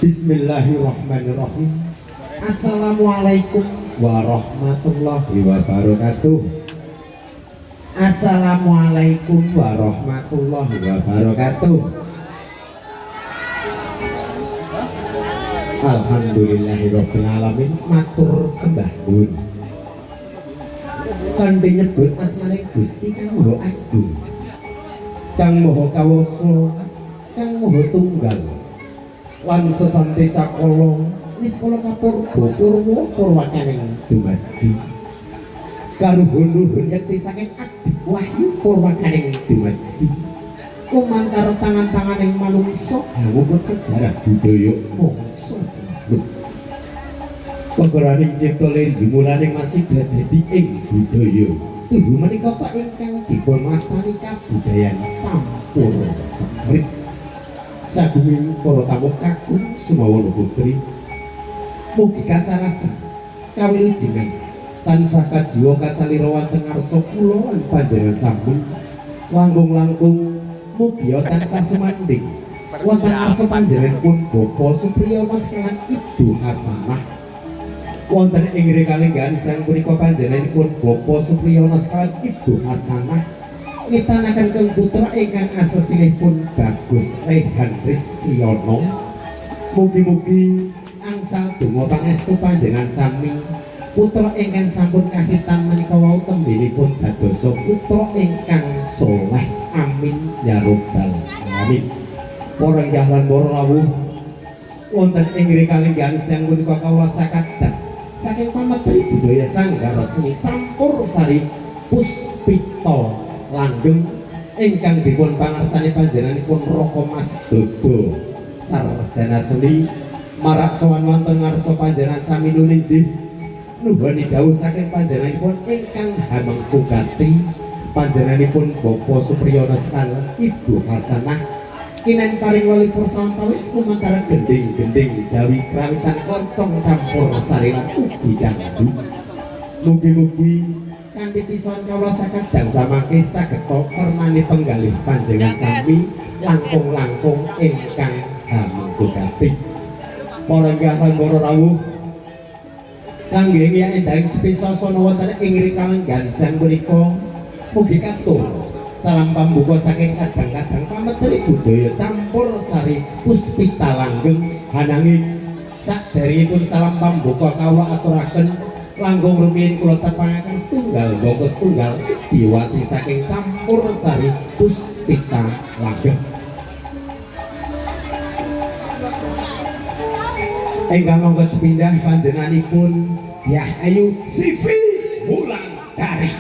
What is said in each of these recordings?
Bismillahirrahmanirrahim. Assalamualaikum warahmatullahi wabarakatuh. Assalamualaikum warahmatullahi wabarakatuh. Alhamdulillahirabbil alamin. Matur sembah nuwun. Kandhe nyebut asmane Gusti Kang Maha Agung, Kang Maha Kawasa, Kang Maha Tunggal, lan sesanti sakala niskala kapurba purwa purwakaning dumadi karuhun-ruhun yakti saking adik wahyu purwakaning dumadi lumantar tangan-tanganing manungsa ngubut sejarah budaya mangsa pegeraning cipta lir dimulaning masih dadi ing budaya tubuh menika Pak ingkang dipun wastani kabudayan campur sari sagunging para tamu kakung sumawana putri mugi kasarasa kawilujengan tansah kajiwa kasalira wonten ngarsa kula lan panjenengan sami langkung-langkung mugi tansah sumandhing wonten ngarsa panjenenganipun Bapak Supriyono kaliyan Ibu Hasanah wonten ing kalenggahan sang punika panjenenganipun Bapak Supriyono kaliyan Ibu Hasanah nitanaken kang putra ingkang asesilihipun Bagus Rehan Rizkyono mugi-mugi angsal donga pangestu panjenengan sami putra ingkang sampun kahitan menika wau tembinipun dadosa putra ingkang saleh amin ya rabbal alamin. Para nggih lan para rawuh wonten ing kalenggahan sang punika kawula sakadang saking pametri budaya sanggar seni campur sari puspita langgeng ingkang dipun pangarsani panjenenganipun Raka Mas Dodo sarjana seni marak sowan wonten ngarsa panjenengan sami nulinjih nuhuni dawuh saking panjenenganipun ingkang hamengku gati panjenenganipun Bapak Supriyono kaliyan Ibu Hasanah kinen paring wali persawantawis lumantar gending-gending Jawi krawitan koncong campur sari lan ugi dangdut mugi-mugi kanthi pisowan kawula sakadang samangke saged permane penggalih panjenengan sami langkung-langkung ingkang hamengku gati. Para nggih lan para rawuh kangge ngiyai endahing sepisosana wonten ing kalenggahan sang punika mugi katur salam pambuka saking kadang-kadang pametri budaya campur sari puspita langgeng hananging saderengipun salam pambuka kawula aturaken langkung rumiyin kula tepangaken setunggal mbaka setunggal diwati saking campur sari puspita langgeng ingkang monggo sepindah panjenenganipun Dyah Ayu Sivi Wulandari.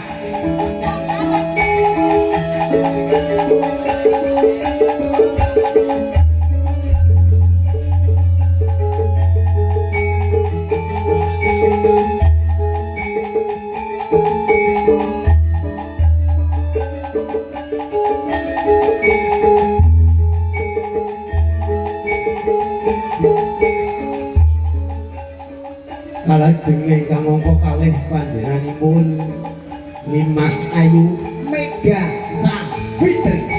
Kalajeng ingkang mongko kalih panjenenganipun Nimas Ayu Mega Savitri.